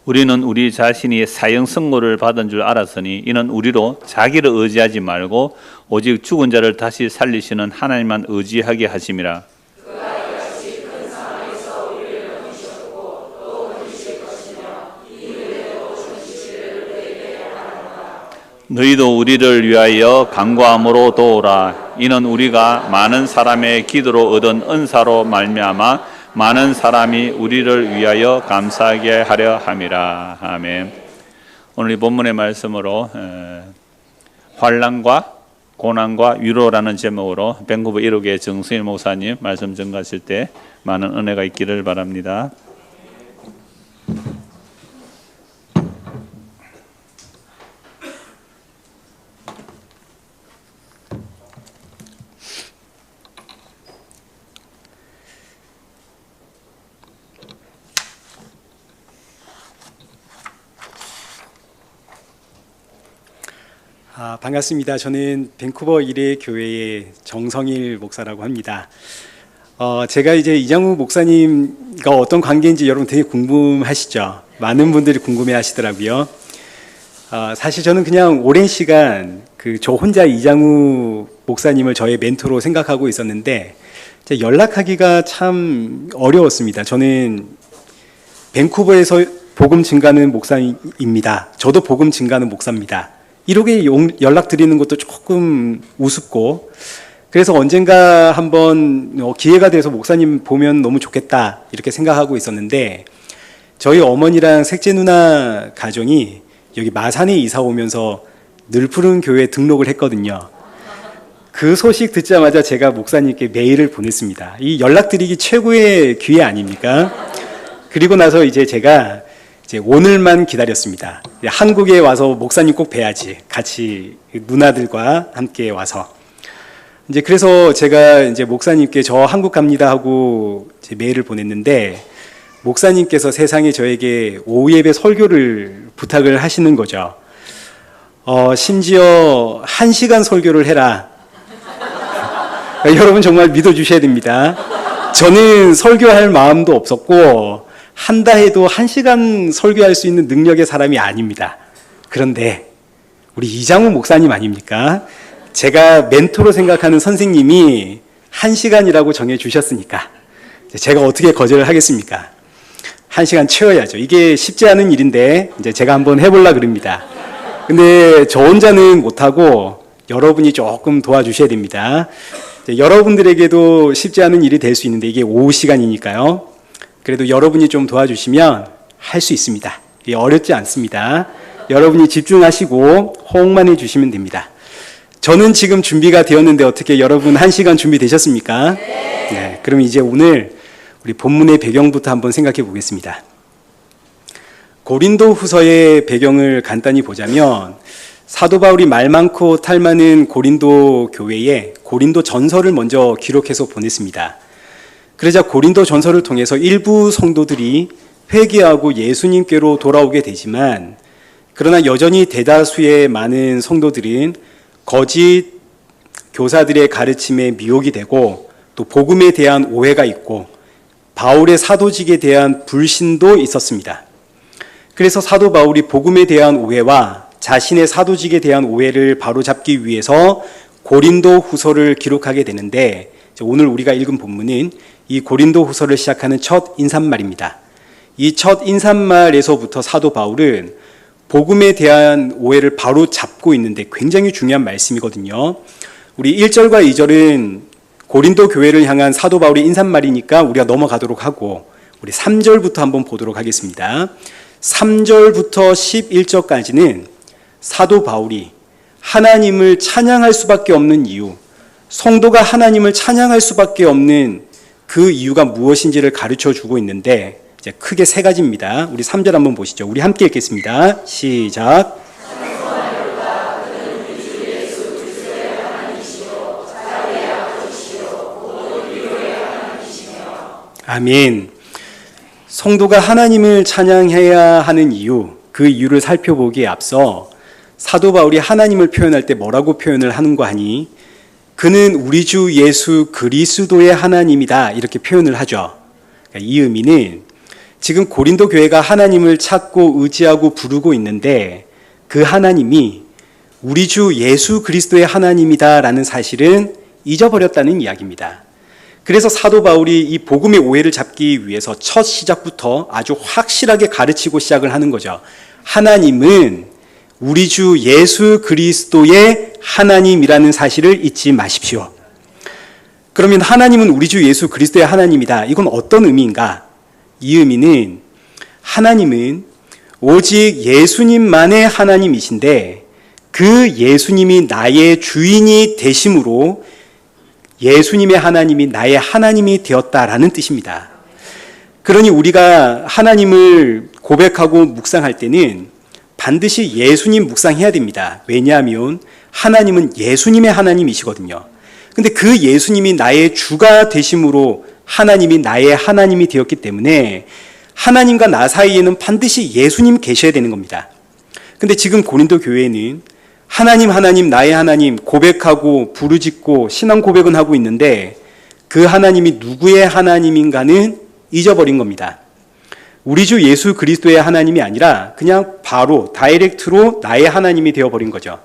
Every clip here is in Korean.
우리는 우리 자신이 사형 선고를 받은 줄 알았으니 이는 우리로 자기를 의지하지 말고 오직 죽은 자를 다시 살리시는 하나님만 의지하게 하심이라. 너희도 우리를 위하여 간구함으로 도우라. 이는 우리가 많은 사람의 기도로 얻은 은사로 말미암아 많은 사람이 우리를 위하여 감사하게 하려 함이라. 아멘. 오늘 이 본문의 말씀으로 환난과 고난과 위로라는 제목으로 밴쿠버 1호교회 정승일 목사님 말씀 전가하실 때 많은 은혜가 있기를 바랍니다. 반갑습니다. 저는 밴쿠버 1회 교회의 정성일 목사라고 합니다. 제가 이제 이장우 목사님과 어떤 관계인지 여러분 되게 궁금하시죠? 많은 분들이 궁금해 하시더라고요. 사실 저는 그냥 오랜 시간 저 혼자 이장우 목사님을 저의 멘토로 생각하고 있었는데 연락하기가 참 어려웠습니다. 저는 밴쿠버에서 복음 증가하는 목사입니다. 저도 복음 증가하는 목사입니다. 이렇게 연락드리는 것도 조금 우습고, 그래서 언젠가 한번 기회가 돼서 목사님 보면 너무 좋겠다 이렇게 생각하고 있었는데, 저희 어머니랑 셋째 누나 가정이 여기 마산에 이사 오면서 늘푸른 교회에 등록을 했거든요. 그 소식 듣자마자 제가 목사님께 메일을 보냈습니다. 이 연락드리기 최고의 기회 아닙니까? 그리고 나서 제가 오늘만 기다렸습니다. 한국에 와서 목사님 꼭 뵈야지. 같이 누나들과 함께 와서. 그래서 제가 목사님께 저 한국 갑니다 하고 메일을 보냈는데, 목사님께서 세상에 저에게 오후 예배 설교를 부탁을 하시는 거죠. 심지어 1시간 설교를 해라. 여러분 정말 믿어주셔야 됩니다. 저는 설교할 마음도 없었고, 한다 해도 1시간 설교할 수 있는 능력의 사람이 아닙니다. 그런데 우리 이장우 목사님 아닙니까? 제가 멘토로 생각하는 선생님이 1시간이라고 정해주셨으니까 제가 어떻게 거절을 하겠습니까? 1시간 채워야죠. 이게 쉽지 않은 일인데 제가 한번 해보려고 그럽니다. 근데 저 혼자는 못하고 여러분이 조금 도와주셔야 됩니다. 여러분들에게도 쉽지 않은 일이 될 수 있는데 이게 오후 시간이니까요. 그래도 여러분이 좀 도와주시면 할 수 있습니다. 이게 어렵지 않습니다. 여러분이 집중하시고 호응만 해주시면 됩니다. 저는 지금 준비가 되었는데 어떻게 여러분 1시간 준비되셨습니까? 네. 그럼 이제 오늘 우리 본문의 배경부터 한번 생각해 보겠습니다. 고린도 후서의 배경을 간단히 보자면, 사도 바울이 말 많고 탈 많은 고린도 교회에 고린도 전서를 먼저 기록해서 보냈습니다. 그러자 고린도 전서를 통해서 일부 성도들이 회개하고 예수님께로 돌아오게 되지만, 그러나 여전히 대다수의 많은 성도들은 거짓 교사들의 가르침에 미혹이 되고 또 복음에 대한 오해가 있고 바울의 사도직에 대한 불신도 있었습니다. 그래서 사도 바울이 복음에 대한 오해와 자신의 사도직에 대한 오해를 바로잡기 위해서 고린도 후서를 기록하게 되는데, 오늘 우리가 읽은 본문은 이 고린도 후서를 시작하는 첫 인사말입니다. 이 첫 인사말에서부터 사도 바울은 복음에 대한 오해를 바로 잡고 있는데 굉장히 중요한 말씀이거든요. 우리 1절과 2절은 고린도 교회를 향한 사도 바울의 인사말이니까 우리가 넘어가도록 하고, 우리 3절부터 한번 보도록 하겠습니다. 3절부터 11절까지는 사도 바울이 하나님을 찬양할 수밖에 없는 이유, 성도가 하나님을 찬양할 수밖에 없는 그 이유가 무엇인지를 가르쳐 주고 있는데, 이제 크게 3가지입니다. 우리 3절 한번 보시죠. 우리 함께 읽겠습니다. 시작. 아멘. 성도가 하나님을 찬양해야 하는 이유, 그 이유를 살펴보기에 앞서 사도 바울이 하나님을 표현할 때 뭐라고 표현을 하는가 하니, 그는 우리 주 예수 그리스도의 하나님이다 이렇게 표현을 하죠. 그러니까 이 의미는 지금 고린도 교회가 하나님을 찾고 의지하고 부르고 있는데 그 하나님이 우리 주 예수 그리스도의 하나님이다라는 사실은 잊어버렸다는 이야기입니다. 그래서 사도 바울이 이 복음의 오해를 잡기 위해서 첫 시작부터 아주 확실하게 가르치고 시작을 하는 거죠. 하나님은 우리 주 예수 그리스도의 하나님이라는 사실을 잊지 마십시오. 그러면 하나님은 우리 주 예수 그리스도의 하나님이다. 이건 어떤 의미인가? 이 의미는 하나님은 오직 예수님만의 하나님이신데 그 예수님이 나의 주인이 되심으로 예수님의 하나님이 나의 하나님이 되었다라는 뜻입니다. 그러니 우리가 하나님을 고백하고 묵상할 때는 반드시 예수님 묵상해야 됩니다. 왜냐하면 하나님은 예수님의 하나님이시거든요. 근데 그 예수님이 나의 주가 되심으로 하나님이 나의 하나님이 되었기 때문에 하나님과 나 사이에는 반드시 예수님 계셔야 되는 겁니다. 근데 지금 고린도 교회는 하나님 하나님 나의 하나님 고백하고 부르짖고 신앙 고백은 하고 있는데 그 하나님이 누구의 하나님인가는 잊어버린 겁니다. 우리 주 예수 그리스도의 하나님이 아니라 그냥 바로 다이렉트로 나의 하나님이 되어버린 거죠.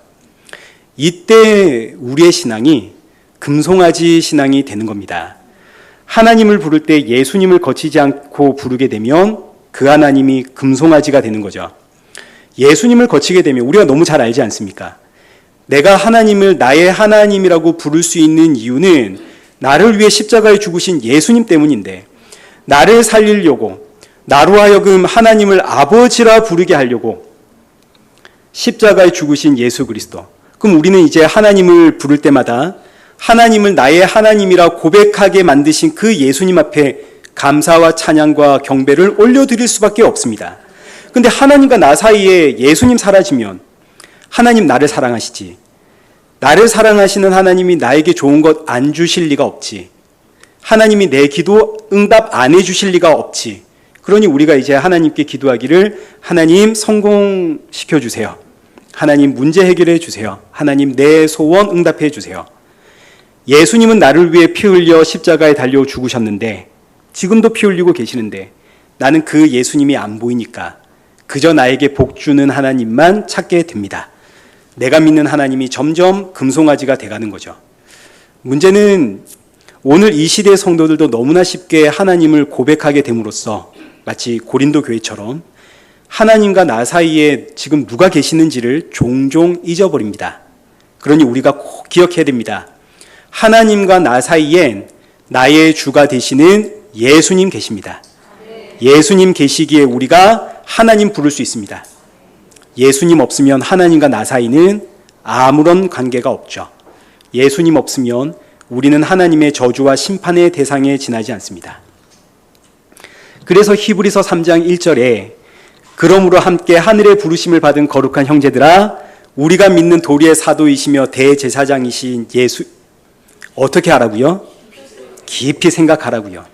이때 우리의 신앙이 금송아지 신앙이 되는 겁니다. 하나님을 부를 때 예수님을 거치지 않고 부르게 되면 그 하나님이 금송아지가 되는 거죠. 예수님을 거치게 되면 우리가 너무 잘 알지 않습니까? 내가 하나님을 나의 하나님이라고 부를 수 있는 이유는 나를 위해 십자가에 죽으신 예수님 때문인데 나를 살리려고 나로 하여금 하나님을 아버지라 부르게 하려고 십자가에 죽으신 예수 그리스도. 그럼 우리는 이제 하나님을 부를 때마다 하나님을 나의 하나님이라 고백하게 만드신 그 예수님 앞에 감사와 찬양과 경배를 올려드릴 수밖에 없습니다. 근데 하나님과 나 사이에 예수님 사라지면 하나님 나를 사랑하시지. 나를 사랑하시는 하나님이 나에게 좋은 것 안 주실 리가 없지. 하나님이 내 기도 응답 안 해주실 리가 없지. 그러니 우리가 이제 하나님께 기도하기를 하나님 성공시켜 주세요. 하나님 문제 해결해 주세요. 하나님 내 소원 응답해 주세요. 예수님은 나를 위해 피 흘려 십자가에 달려 죽으셨는데 지금도 피 흘리고 계시는데 나는 그 예수님이 안 보이니까 그저 나에게 복 주는 하나님만 찾게 됩니다. 내가 믿는 하나님이 점점 금송아지가 돼가는 거죠. 문제는 오늘 이 시대의 성도들도 너무나 쉽게 하나님을 고백하게 됨으로써 마치 고린도 교회처럼 하나님과 나 사이에 지금 누가 계시는지를 종종 잊어버립니다. 그러니 우리가 꼭 기억해야 됩니다. 하나님과 나 사이엔 나의 주가 되시는 예수님 계십니다. 예수님 계시기에 우리가 하나님 부를 수 있습니다. 예수님 없으면 하나님과 나 사이는 아무런 관계가 없죠. 예수님 없으면 우리는 하나님의 저주와 심판의 대상에 지나지 않습니다. 그래서 히브리서 3장 1절에 그러므로 함께 하늘의 부르심을 받은 거룩한 형제들아 우리가 믿는 도리의 사도이시며 대제사장이신 예수 어떻게 하라고요? 깊이 생각하라고요.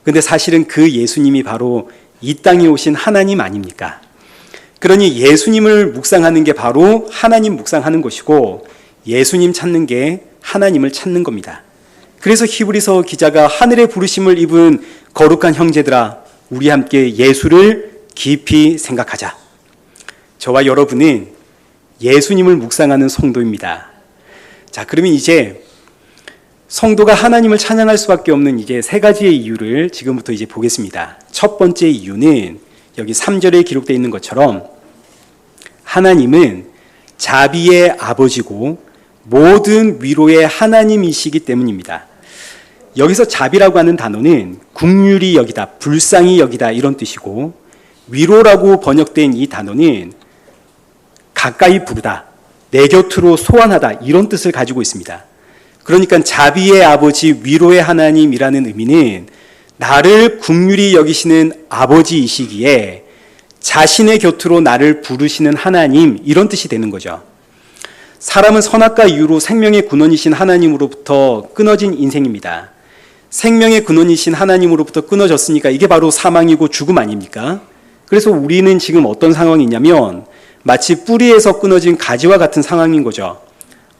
근데 사실은 그 예수님이 바로 이 땅에 오신 하나님 아닙니까? 그러니 예수님을 묵상하는 게 바로 하나님 묵상하는 것이고 예수님 찾는 게 하나님을 찾는 겁니다. 그래서 히브리서 기자가 하늘의 부르심을 입은 거룩한 형제들아 우리 함께 예수를 깊이 생각하자. 저와 여러분은 예수님을 묵상하는 성도입니다. 자, 그러면 이제 성도가 하나님을 찬양할 수밖에 없는 이제 세 가지의 이유를 지금부터 이제 보겠습니다. 첫 번째 이유는 여기 3절에 기록되어 있는 것처럼 하나님은 자비의 아버지고 모든 위로의 하나님이시기 때문입니다. 여기서 자비라고 하는 단어는 긍휼히 여기다, 불쌍히 여기다 이런 뜻이고 위로라고 번역된 이 단어는 가까이 부르다, 내 곁으로 소환하다 이런 뜻을 가지고 있습니다. 그러니까 자비의 아버지, 위로의 하나님이라는 의미는 나를 긍휼히 여기시는 아버지이시기에 자신의 곁으로 나를 부르시는 하나님 이런 뜻이 되는 거죠. 사람은 선악과 이유로 생명의 근원이신 하나님으로부터 끊어진 인생입니다. 생명의 근원이신 하나님으로부터 끊어졌으니까 이게 바로 사망이고 죽음 아닙니까? 그래서 우리는 지금 어떤 상황이냐면 마치 뿌리에서 끊어진 가지와 같은 상황인 거죠.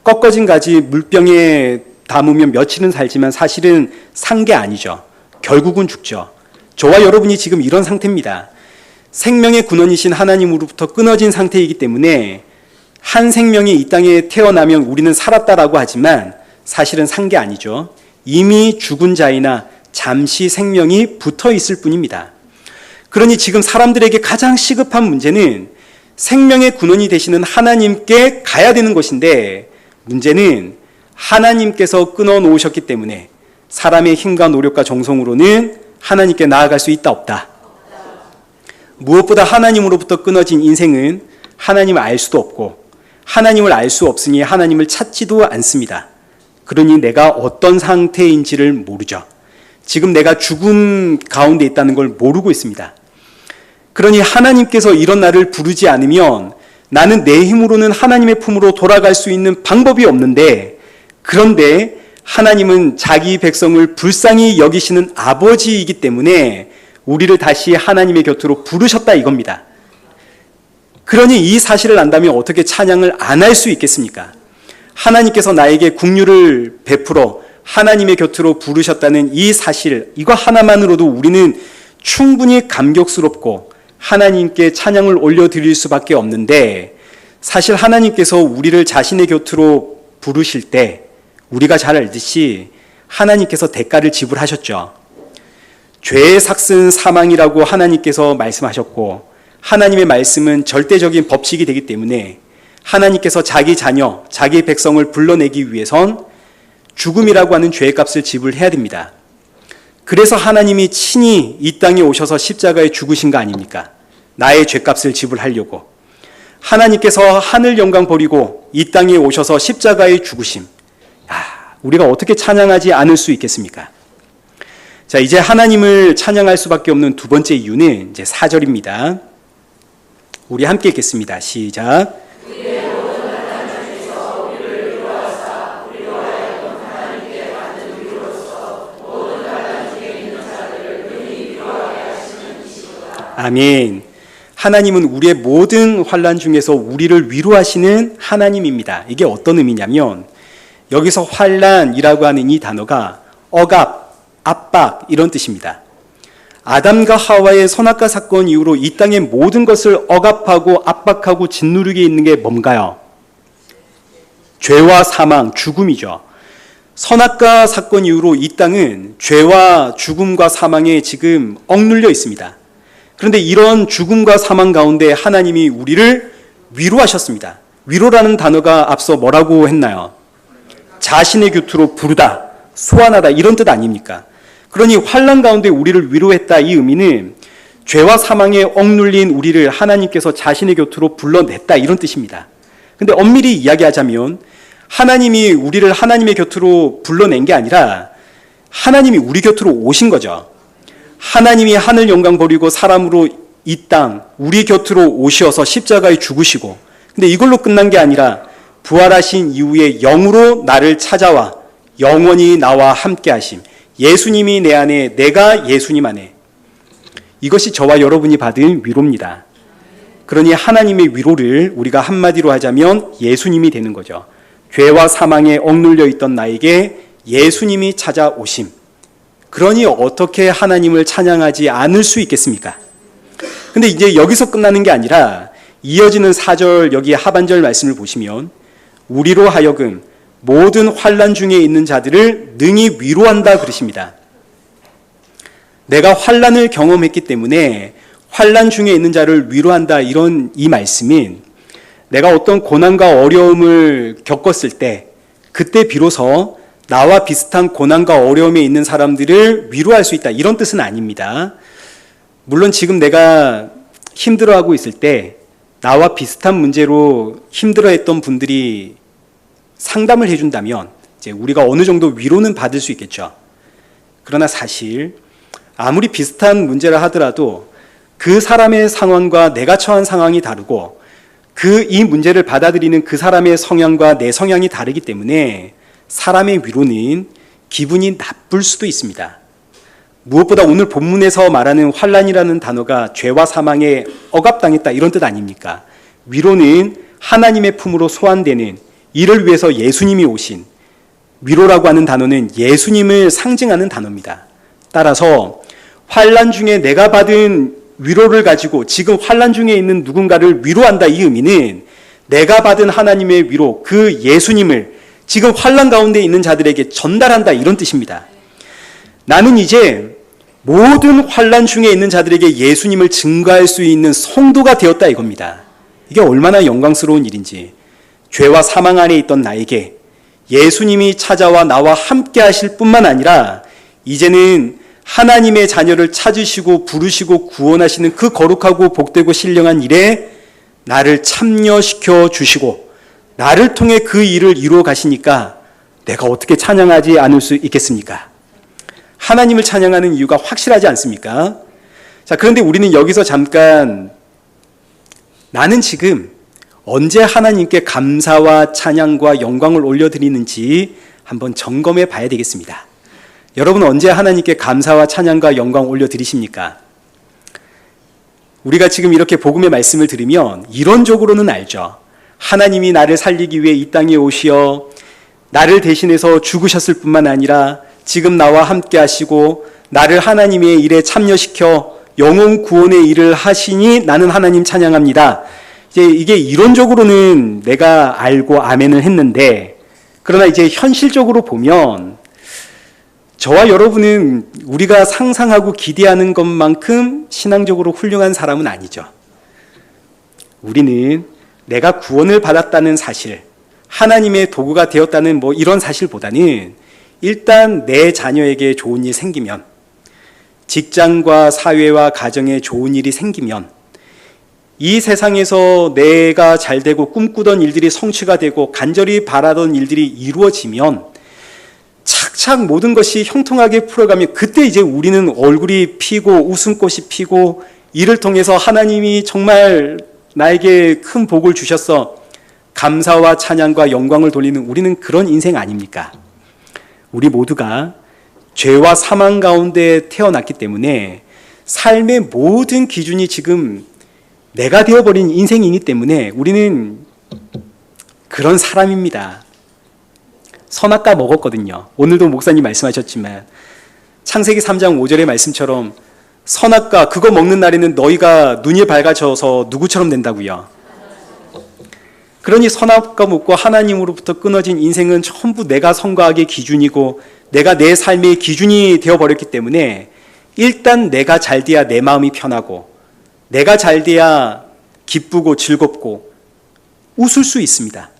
꺾어진 가지 물병에 담으면 며칠은 살지만 사실은 산 게 아니죠. 결국은 죽죠. 저와 여러분이 지금 이런 상태입니다. 생명의 근원이신 하나님으로부터 끊어진 상태이기 때문에 한 생명이 이 땅에 태어나면 우리는 살았다라고 하지만 사실은 산 게 아니죠. 이미 죽은 자이나 잠시 생명이 붙어 있을 뿐입니다. 그러니 지금 사람들에게 가장 시급한 문제는 생명의 근원이 되시는 하나님께 가야 되는 것인데, 문제는 하나님께서 끊어 놓으셨기 때문에 사람의 힘과 노력과 정성으로는 하나님께 나아갈 수 있다 없다. 무엇보다 하나님으로부터 끊어진 인생은 하나님을 알 수도 없고 하나님을 알 수 없으니 하나님을 찾지도 않습니다. 그러니 내가 어떤 상태인지를 모르죠. 지금 내가 죽음 가운데 있다는 걸 모르고 있습니다. 그러니 하나님께서 이런 나를 부르지 않으면 나는 내 힘으로는 하나님의 품으로 돌아갈 수 있는 방법이 없는데, 그런데 하나님은 자기 백성을 불쌍히 여기시는 아버지이기 때문에 우리를 다시 하나님의 곁으로 부르셨다 이겁니다. 그러니 이 사실을 안다면 어떻게 찬양을 안 할 수 있겠습니까? 하나님께서 나에게 긍휼을 베풀어 하나님의 곁으로 부르셨다는 이 사실, 이거 하나만으로도 우리는 충분히 감격스럽고 하나님께 찬양을 올려드릴 수밖에 없는데, 사실 하나님께서 우리를 자신의 곁으로 부르실 때 우리가 잘 알듯이 하나님께서 대가를 지불하셨죠. 죄의 삭은 사망이라고 하나님께서 말씀하셨고, 하나님의 말씀은 절대적인 법칙이 되기 때문에 하나님께서 자기 자녀, 자기 백성을 불러내기 위해선 죽음이라고 하는 죄의 값을 지불해야 됩니다. 그래서 하나님이 친히 이 땅에 오셔서 십자가에 죽으신 거 아닙니까? 나의 죄값을 지불하려고. 하나님께서 하늘 영광 버리고 이 땅에 오셔서 십자가에 죽으심. 우리가 어떻게 찬양하지 않을 수 있겠습니까? 자, 이제 하나님을 찬양할 수밖에 없는 두 번째 이유는 이제 4절입니다. 우리 함께 읽겠습니다. 시작. 아멘. 하나님은 우리의 모든 환난 중에서 우리를 위로하시는 하나님입니다. 이게 어떤 의미냐면, 여기서 환난이라고 하는 이 단어가 억압, 압박 이런 뜻입니다. 아담과 하와의 선악과 사건 이후로 이 땅의 모든 것을 억압하고 압박하고 짓누르게 있는 게 뭔가요? 죄와 사망, 죽음이죠. 선악과 사건 이후로 이 땅은 죄와 죽음과 사망에 지금 억눌려 있습니다. 그런데 이런 죽음과 사망 가운데 하나님이 우리를 위로하셨습니다. 위로라는 단어가 앞서 뭐라고 했나요? 자신의 곁으로 부르다, 소환하다 이런 뜻 아닙니까? 그러니 환난 가운데 우리를 위로했다, 이 의미는 죄와 사망에 억눌린 우리를 하나님께서 자신의 곁으로 불러냈다 이런 뜻입니다. 근데 엄밀히 이야기하자면 하나님이 우리를 하나님의 곁으로 불러낸 게 아니라 하나님이 우리 곁으로 오신 거죠. 하나님이 하늘 영광 버리고 사람으로 이 땅 우리 곁으로 오셔서 십자가에 죽으시고, 근데 이걸로 끝난 게 아니라 부활하신 이후에 영으로 나를 찾아와 영원히 나와 함께 하심. 예수님이 내 안에, 내가 예수님 안에. 이것이 저와 여러분이 받은 위로입니다. 그러니 하나님의 위로를 우리가 한마디로 하자면 예수님이 되는 거죠. 죄와 사망에 억눌려 있던 나에게 예수님이 찾아오심. 그러니 어떻게 하나님을 찬양하지 않을 수 있겠습니까? 근데 이제 여기서 끝나는 게 아니라 이어지는 4절 여기 하반절 말씀을 보시면 우리로 하여금 모든 환난 중에 있는 자들을 능히 위로한다 그러십니다. 내가 환난을 경험했기 때문에 환난 중에 있는 자를 위로한다, 이런 이 말씀은 내가 어떤 고난과 어려움을 겪었을 때 그때 비로소 나와 비슷한 고난과 어려움에 있는 사람들을 위로할 수 있다, 이런 뜻은 아닙니다. 물론 지금 내가 힘들어하고 있을 때 나와 비슷한 문제로 힘들어했던 분들이 상담을 해준다면 이제 우리가 어느 정도 위로는 받을 수 있겠죠. 그러나 사실 아무리 비슷한 문제라 하더라도 그 사람의 상황과 내가 처한 상황이 다르고 이 문제를 받아들이는 그 사람의 성향과 내 성향이 다르기 때문에 사람의 위로는 기분이 나쁠 수도 있습니다. 무엇보다 오늘 본문에서 말하는 환난이라는 단어가 죄와 사망에 억압당했다, 이런 뜻 아닙니까? 위로는 하나님의 품으로 소환되는, 이를 위해서 예수님이 오신, 위로라고 하는 단어는 예수님을 상징하는 단어입니다. 따라서 환난 중에 내가 받은 위로를 가지고 지금 환난 중에 있는 누군가를 위로한다. 이 의미는 내가 받은 하나님의 위로, 그 예수님을 지금 환난 가운데 있는 자들에게 전달한다. 이런 뜻입니다. 나는 이제 모든 환난 중에 있는 자들에게 예수님을 증거할 수 있는 성도가 되었다. 이겁니다. 이게 얼마나 영광스러운 일인지. 죄와 사망 안에 있던 나에게 예수님이 찾아와 나와 함께 하실 뿐만 아니라 이제는 하나님의 자녀를 찾으시고 부르시고 구원하시는 그 거룩하고 복되고 신령한 일에 나를 참여시켜 주시고 나를 통해 그 일을 이루어 가시니까 내가 어떻게 찬양하지 않을 수 있겠습니까? 하나님을 찬양하는 이유가 확실하지 않습니까? 자, 그런데 우리는 여기서 잠깐 나는 지금 언제 하나님께 감사와 찬양과 영광을 올려드리는지 한번 점검해 봐야 되겠습니다. 여러분 언제 하나님께 감사와 찬양과 영광 올려드리십니까? 우리가 지금 이렇게 복음의 말씀을 들으면 이론적으로는 알죠. 하나님이 나를 살리기 위해 이 땅에 오시어 나를 대신해서 죽으셨을 뿐만 아니라 지금 나와 함께 하시고 나를 하나님의 일에 참여시켜 영혼 구원의 일을 하시니 나는 하나님 찬양합니다. 이게 이론적으로는 내가 알고 아멘을 했는데, 그러나 이제 현실적으로 보면 저와 여러분은 우리가 상상하고 기대하는 것만큼 신앙적으로 훌륭한 사람은 아니죠. 우리는 내가 구원을 받았다는 사실, 하나님의 도구가 되었다는 이런 사실보다는 일단 내 자녀에게 좋은 일 생기면, 직장과 사회와 가정에 좋은 일이 생기면, 이 세상에서 내가 잘 되고 꿈꾸던 일들이 성취가 되고 간절히 바라던 일들이 이루어지면 착착 모든 것이 형통하게 풀어가면 그때 이제 우리는 얼굴이 피고 웃음꽃이 피고 이를 통해서 하나님이 정말 나에게 큰 복을 주셨어 감사와 찬양과 영광을 돌리는 우리는 그런 인생 아닙니까? 우리 모두가 죄와 사망 가운데 태어났기 때문에 삶의 모든 기준이 지금 내가 되어버린 인생이기 때문에 우리는 그런 사람입니다. 선악과 먹었거든요. 오늘도 목사님 말씀하셨지만 창세기 3장 5절의 말씀처럼 선악과 그거 먹는 날에는 너희가 눈이 밝아져서 누구처럼 된다고요. 그러니 선악과 먹고 하나님으로부터 끊어진 인생은 전부 내가 선과악의 기준이고 내가 내 삶의 기준이 되어버렸기 때문에 일단 내가 잘 돼야 내 마음이 편하고 내가 잘 돼야 기쁘고 즐겁고 웃을 수 있습니다.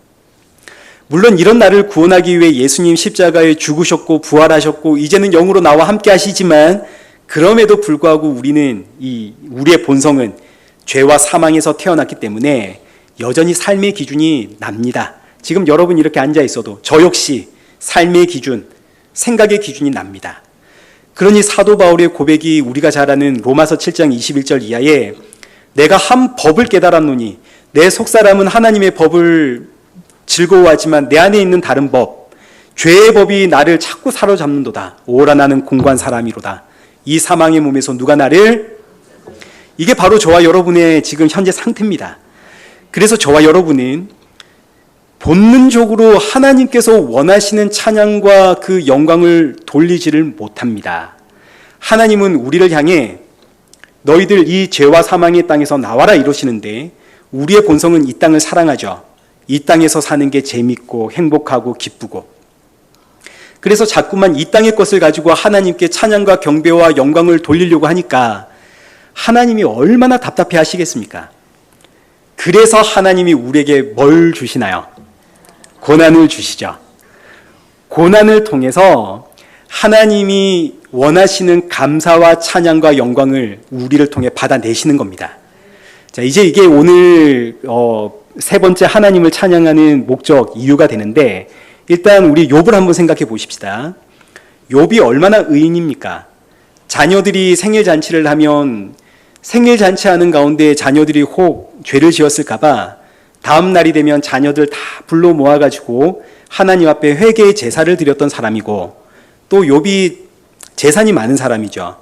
물론 이런 나를 구원하기 위해 예수님 십자가에 죽으셨고 부활하셨고 이제는 영으로 나와 함께 하시지만 그럼에도 불구하고 우리의 본성은 죄와 사망에서 태어났기 때문에 여전히 삶의 기준이 납니다. 지금 여러분 이렇게 앉아 있어도 저 역시 삶의 기준, 생각의 기준이 납니다. 그러니 사도 바울의 고백이 우리가 잘 아는 로마서 7장 21절 이하에 내가 한 법을 깨달았노니 내 속사람은 하나님의 법을 즐거워하지만 내 안에 있는 다른 법, 죄의 법이 나를 자꾸 사로잡는도다. 오라 나는 공고한 사람이로다. 이 사망의 몸에서 누가 나를, 이게 바로 저와 여러분의 지금 현재 상태입니다. 그래서 저와 여러분은 본능적으로 하나님께서 원하시는 찬양과 그 영광을 돌리지를 못합니다. 하나님은 우리를 향해 너희들 이 죄와 사망의 땅에서 나와라 이러시는데 우리의 본성은 이 땅을 사랑하죠. 이 땅에서 사는 게 재밌고 행복하고 기쁘고 그래서 자꾸만 이 땅의 것을 가지고 하나님께 찬양과 경배와 영광을 돌리려고 하니까 하나님이 얼마나 답답해 하시겠습니까? 그래서 하나님이 우리에게 뭘 주시나요? 고난을 주시죠. 고난을 통해서 하나님이 원하시는 감사와 찬양과 영광을 우리를 통해 받아내시는 겁니다. 자, 이제 이게 오늘 세 번째 하나님을 찬양하는 목적, 이유가 되는데 일단 우리 욥을 한번 생각해 보십시다. 욥이 얼마나 의인입니까? 자녀들이 생일잔치를 하면 생일잔치하는 가운데 자녀들이 혹 죄를 지었을까봐 다음 날이 되면 자녀들 다 불러 모아가지고 하나님 앞에 회개의 제사를 드렸던 사람이고 또 욥이 재산이 많은 사람이죠.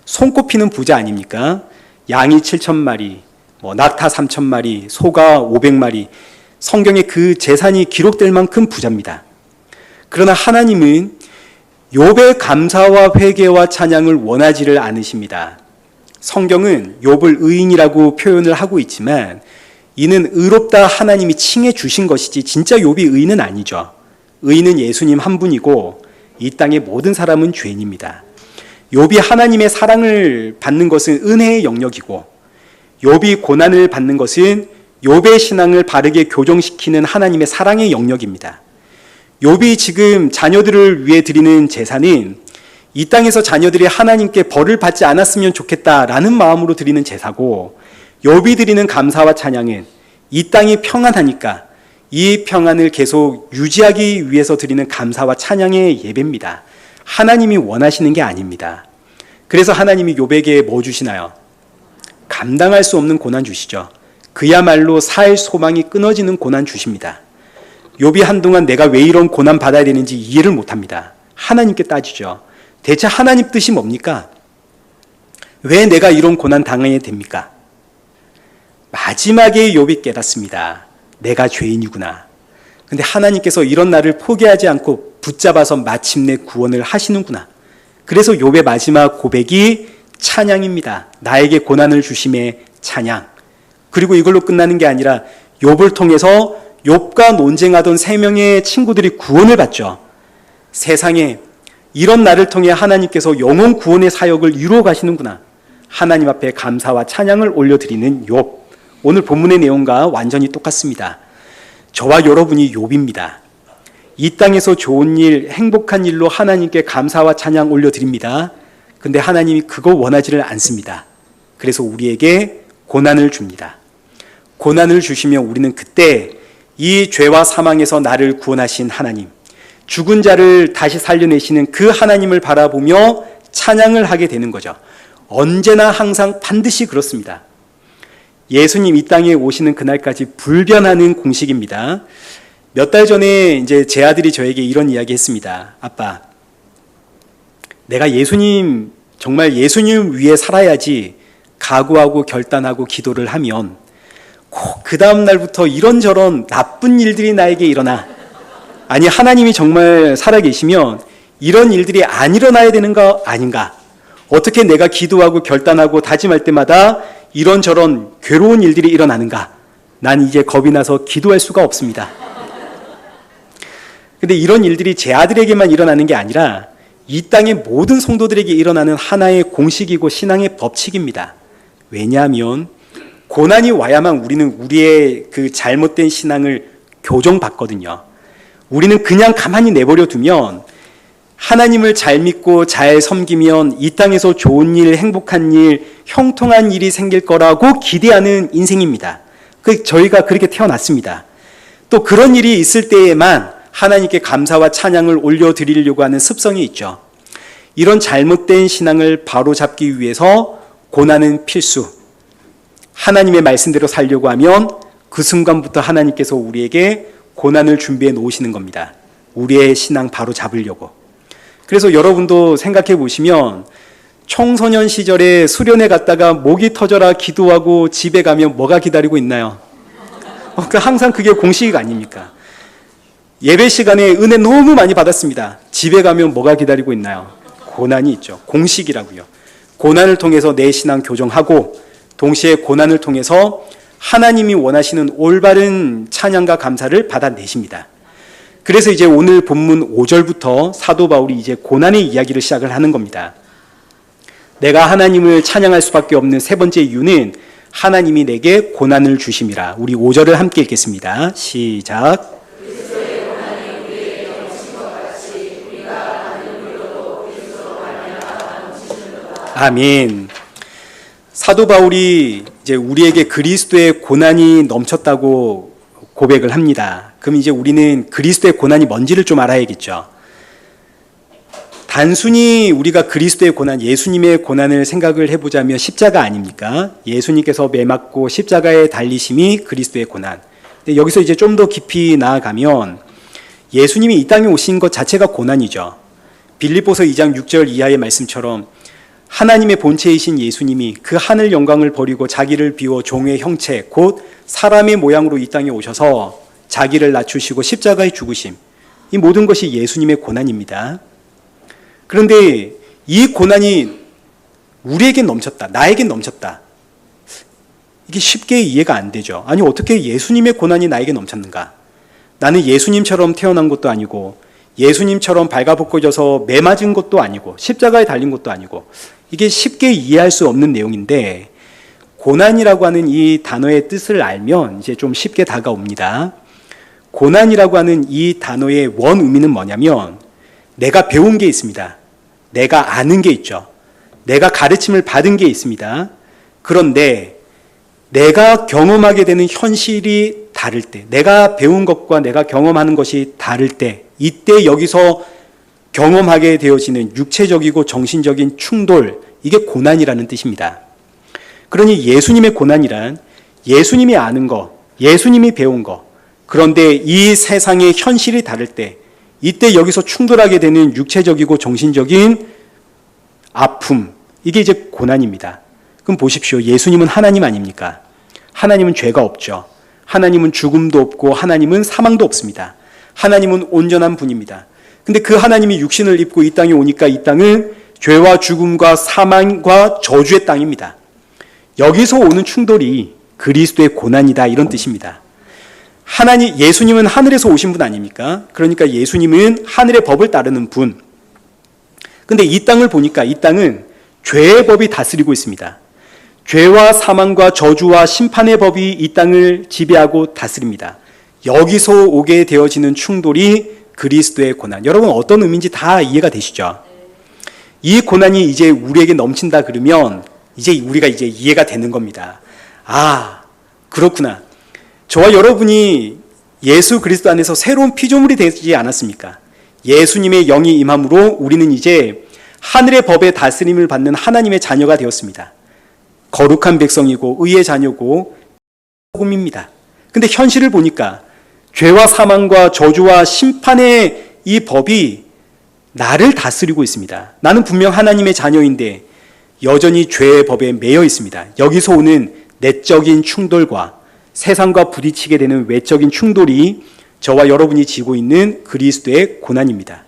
손꼽히는 부자 아닙니까? 양이 7,000마리, 낙타 3,000마리, 소가 500마리, 성경에 그 재산이 기록될 만큼 부자입니다. 그러나 하나님은 욥의 감사와 회개와 찬양을 원하지를 않으십니다. 성경은 욥을 의인이라고 표현을 하고 있지만 이는 의롭다 하나님이 칭해 주신 것이지 진짜 욥이 의인은 아니죠. 의인은 예수님 한 분이고 이 땅의 모든 사람은 죄인입니다. 욥이 하나님의 사랑을 받는 것은 은혜의 영역이고 욥이 고난을 받는 것은 욥의 신앙을 바르게 교정시키는 하나님의 사랑의 영역입니다. 욥이 지금 자녀들을 위해 드리는 제사는 이 땅에서 자녀들이 하나님께 벌을 받지 않았으면 좋겠다라는 마음으로 드리는 제사고, 욥이 드리는 감사와 찬양은 이 땅이 평안하니까 이 평안을 계속 유지하기 위해서 드리는 감사와 찬양의 예배입니다. 하나님이 원하시는 게 아닙니다. 그래서 하나님이 욥에게 뭐 주시나요? 감당할 수 없는 고난 주시죠. 그야말로 살 소망이 끊어지는 고난 주십니다. 욥이 한동안 내가 왜 이런 고난 받아야 되는지 이해를 못합니다. 하나님께 따지죠. 대체 하나님 뜻이 뭡니까? 왜 내가 이런 고난 당해야 됩니까? 마지막에 욥이 깨닫습니다. 내가 죄인이구나. 근데 하나님께서 이런 나를 포기하지 않고 붙잡아서 마침내 구원을 하시는구나. 그래서 욥의 마지막 고백이 찬양입니다. 나에게 고난을 주심에 찬양. 그리고 이걸로 끝나는 게 아니라 욥을 통해서 욥과 논쟁하던 3명의 친구들이 구원을 받죠. 세상에 이런 나를 통해 하나님께서 영혼 구원의 사역을 이루어 가시는구나. 하나님 앞에 감사와 찬양을 올려드리는 욥. 오늘 본문의 내용과 완전히 똑같습니다. 저와 여러분이 욥입니다. 이 땅에서 좋은 일, 행복한 일로 하나님께 감사와 찬양 올려드립니다. 근데 하나님이 그거 원하지를 않습니다. 그래서 우리에게 고난을 줍니다. 고난을 주시면 우리는 그때 이 죄와 사망에서 나를 구원하신 하나님, 죽은 자를 다시 살려내시는 그 하나님을 바라보며 찬양을 하게 되는 거죠. 언제나 항상 반드시 그렇습니다. 예수님 이 땅에 오시는 그날까지 불변하는 공식입니다. 몇 달 전에 이제 제 아들이 저에게 이런 이야기 했습니다. 아빠, 내가 예수님, 정말 예수님 위해 살아야지 각오하고 결단하고 기도를 하면 꼭 그 다음 날부터 이런저런 나쁜 일들이 나에게 일어나. 아니, 하나님이 정말 살아계시면 이런 일들이 안 일어나야 되는 거 아닌가? 어떻게 내가 기도하고 결단하고 다짐할 때마다 이런저런 괴로운 일들이 일어나는가? 난 이제 겁이 나서 기도할 수가 없습니다. 근데 이런 일들이 제 아들에게만 일어나는 게 아니라 이 땅의 모든 성도들에게 일어나는 하나의 공식이고 신앙의 법칙입니다. 왜냐하면 고난이 와야만 우리는 우리의 그 잘못된 신앙을 교정받거든요. 우리는 그냥 가만히 내버려 두면 하나님을 잘 믿고 잘 섬기면 이 땅에서 좋은 일, 행복한 일, 형통한 일이 생길 거라고 기대하는 인생입니다. 저희가 그렇게 태어났습니다. 또 그런 일이 있을 때에만 하나님께 감사와 찬양을 올려드리려고 하는 습성이 있죠. 이런 잘못된 신앙을 바로잡기 위해서 고난은 필수. 하나님의 말씀대로 살려고 하면 그 순간부터 하나님께서 우리에게 고난을 준비해 놓으시는 겁니다. 우리의 신앙 바로 잡으려고. 그래서 여러분도 생각해 보시면 청소년 시절에 수련회 갔다가 목이 터져라 기도하고 집에 가면 뭐가 기다리고 있나요? 항상 그게 공식 아닙니까? 예배 시간에 은혜 너무 많이 받았습니다. 집에 가면 뭐가 기다리고 있나요? 고난이 있죠. 공식이라고요. 고난을 통해서 내 신앙 교정하고 동시에 고난을 통해서 하나님이 원하시는 올바른 찬양과 감사를 받아내십니다. 그래서 이제 오늘 본문 5절부터 사도 바울이 이제 고난의 이야기를 시작을 하는 겁니다. 내가 하나님을 찬양할 수밖에 없는 세 번째 이유는 하나님이 내게 고난을 주심이라. 우리 5절을 함께 읽겠습니다. 시작. 아멘. 사도 바울이 이제 우리에게 그리스도의 고난이 넘쳤다고 고백을 합니다. 그럼 이제 우리는 그리스도의 고난이 뭔지를 좀 알아야겠죠. 단순히 우리가 그리스도의 고난, 예수님의 고난을 생각을 해보자면 십자가 아닙니까? 예수님께서 매맞고 십자가에 달리심이 그리스도의 고난. 근데 여기서 이제 좀 더 깊이 나아가면 예수님이 이 땅에 오신 것 자체가 고난이죠. 빌립보서 2장 6절 이하의 말씀처럼 하나님의 본체이신 예수님이 그 하늘 영광을 버리고 자기를 비워 종의 형체, 곧 사람의 모양으로 이 땅에 오셔서 자기를 낮추시고 십자가에 죽으심. 이 모든 것이 예수님의 고난입니다. 그런데 이 고난이 우리에겐 넘쳤다. 나에겐 넘쳤다. 이게 쉽게 이해가 안 되죠. 아니, 어떻게 예수님의 고난이 나에게 넘쳤는가? 나는 예수님처럼 태어난 것도 아니고, 예수님처럼 발가벗겨져서 매 맞은 것도 아니고, 십자가에 달린 것도 아니고, 이게 쉽게 이해할 수 없는 내용인데, 고난이라고 하는 이 단어의 뜻을 알면 이제 좀 쉽게 다가옵니다. 고난이라고 하는 이 단어의 원 의미는 뭐냐면, 내가 배운 게 있습니다. 내가 아는 게 있죠. 내가 가르침을 받은 게 있습니다. 그런데 내가 경험하게 되는 현실이 다를 때, 내가 배운 것과 내가 경험하는 것이 다를 때, 이때 여기서 경험하게 되어지는 육체적이고 정신적인 충돌, 이게 고난이라는 뜻입니다. 그러니 예수님의 고난이란 예수님이 아는 거, 예수님이 배운 거, 그런데 이 세상의 현실이 다를 때, 이때 여기서 충돌하게 되는 육체적이고 정신적인 아픔, 이게 이제 고난입니다. 그럼 보십시오. 예수님은 하나님 아닙니까? 하나님은 죄가 없죠. 하나님은 죽음도 없고 하나님은 사망도 없습니다. 하나님은 온전한 분입니다. 근데 그 하나님이 육신을 입고 이 땅에 오니까 이 땅은 죄와 죽음과 사망과 저주의 땅입니다. 여기서 오는 충돌이 그리스도의 고난이다, 이런 뜻입니다. 예수님은 하늘에서 오신 분 아닙니까? 그러니까 예수님은 하늘의 법을 따르는 분. 근데 이 땅을 보니까 이 땅은 죄의 법이 다스리고 있습니다. 죄와 사망과 저주와 심판의 법이 이 땅을 지배하고 다스립니다. 여기서 오게 되어지는 충돌이 그리스도의 고난. 여러분, 어떤 의미인지 다 이해가 되시죠? 이 고난이 이제 우리에게 넘친다 그러면 이제 우리가 이제 이해가 되는 겁니다. 아, 그렇구나. 저와 여러분이 예수 그리스도 안에서 새로운 피조물이 되지 않았습니까? 예수님의 영이 임함으로 우리는 이제 하늘의 법의 다스림을 받는 하나님의 자녀가 되었습니다. 거룩한 백성이고 의의 자녀고 복음입니다. 근데 현실을 보니까 죄와 사망과 저주와 심판의 이 법이 나를 다스리고 있습니다. 나는 분명 하나님의 자녀인데 여전히 죄의 법에 매여 있습니다. 여기서 오는 내적인 충돌과 세상과 부딪히게 되는 외적인 충돌이 저와 여러분이 지고 있는 그리스도의 고난입니다.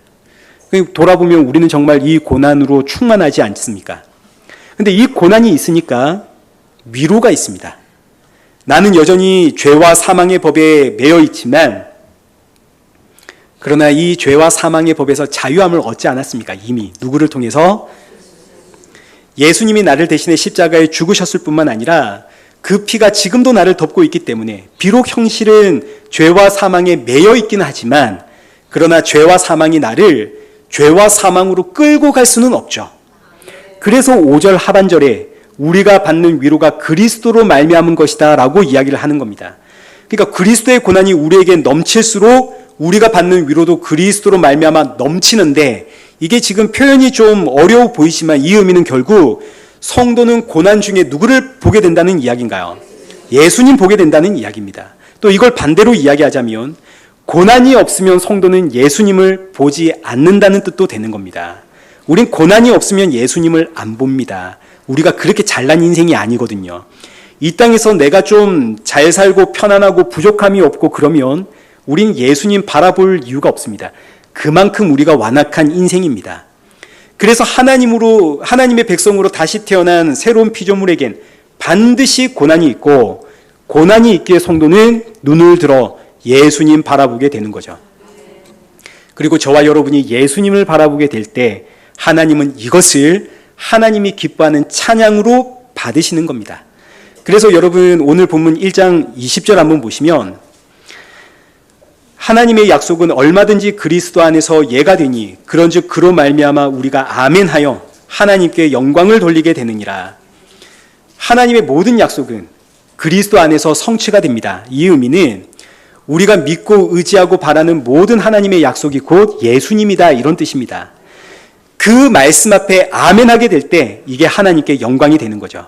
돌아보면 우리는 정말 이 고난으로 충만하지 않습니까? 근데 이 고난이 있으니까 위로가 있습니다. 나는 여전히 죄와 사망의 법에 매여 있지만, 그러나 이 죄와 사망의 법에서 자유함을 얻지 않았습니까? 이미 누구를 통해서? 예수님이 나를 대신해 십자가에 죽으셨을 뿐만 아니라 그 피가 지금도 나를 덮고 있기 때문에 비록 형실은 죄와 사망에 매여 있긴 하지만, 그러나 죄와 사망이 나를 죄와 사망으로 끌고 갈 수는 없죠. 그래서 5절 하반절에 우리가 받는 위로가 그리스도로 말미암은 것이다 라고 이야기를 하는 겁니다. 그러니까 그리스도의 고난이 우리에게 넘칠수록 우리가 받는 위로도 그리스도로 말미암아 넘치는데, 이게 지금 표현이 좀 어려워 보이지만 이 의미는 결국 성도는 고난 중에 누구를 보게 된다는 이야기인가요? 예수님 보게 된다는 이야기입니다. 또 이걸 반대로 이야기하자면 고난이 없으면 성도는 예수님을 보지 않는다는 뜻도 되는 겁니다. 우린 고난이 없으면 예수님을 안 봅니다. 우리가 그렇게 잘난 인생이 아니거든요. 이 땅에서 내가 좀 잘 살고 편안하고 부족함이 없고 그러면 우린 예수님 바라볼 이유가 없습니다. 그만큼 우리가 완악한 인생입니다. 그래서 하나님의 백성으로 다시 태어난 새로운 피조물에겐 반드시 고난이 있고, 고난이 있기에 성도는 눈을 들어 예수님 바라보게 되는 거죠. 그리고 저와 여러분이 예수님을 바라보게 될 때 하나님은 이것을 하나님이 기뻐하는 찬양으로 받으시는 겁니다. 그래서 여러분 오늘 본문 1장 20절 한번 보시면, 하나님의 약속은 얼마든지 그리스도 안에서 예가 되니 그런즉 그로 말미암아 우리가 아멘하여 하나님께 영광을 돌리게 되느니라. 하나님의 모든 약속은 그리스도 안에서 성취가 됩니다. 이 의미는 우리가 믿고 의지하고 바라는 모든 하나님의 약속이 곧 예수님이다, 이런 뜻입니다. 그 말씀 앞에 아멘하게 될 때 이게 하나님께 영광이 되는 거죠.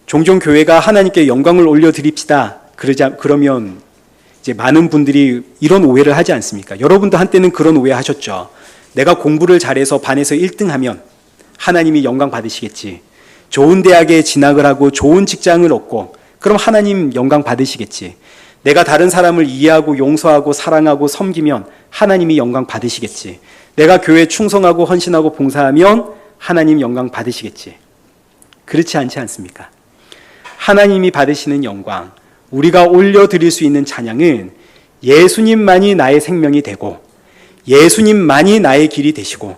종종 교회가 하나님께 영광을 올려드립시다 그러면 이제 많은 분들이 이런 오해를 하지 않습니까? 여러분도 한때는 그런 오해 하셨죠. 내가 공부를 잘해서 반에서 1등하면 하나님이 영광 받으시겠지. 좋은 대학에 진학을 하고 좋은 직장을 얻고 그럼 하나님 영광 받으시겠지. 내가 다른 사람을 이해하고 용서하고 사랑하고 섬기면 하나님이 영광 받으시겠지. 내가 교회에 충성하고 헌신하고 봉사하면 하나님 영광 받으시겠지. 그렇지 않지 않습니까? 하나님이 받으시는 영광, 우리가 올려드릴 수 있는 찬양은 예수님만이 나의 생명이 되고 예수님만이 나의 길이 되시고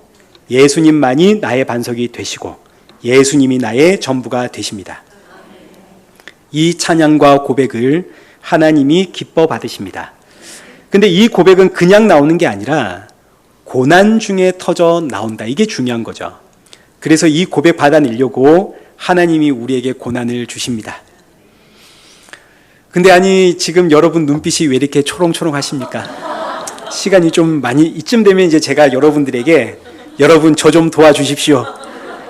예수님만이 나의 반석이 되시고 예수님이 나의 전부가 되십니다. 이 찬양과 고백을 하나님이 기뻐 받으십니다. 근데 이 고백은 그냥 나오는 게 아니라 고난 중에 터져 나온다. 이게 중요한 거죠. 그래서 이 고백 받아내려고 하나님이 우리에게 고난을 주십니다. 근데 아니 지금 여러분 눈빛이 왜 이렇게 초롱초롱 하십니까? 시간이 좀 많이 이쯤 되면 이제 제가 여러분들에게 여러분 저 좀 도와주십시오.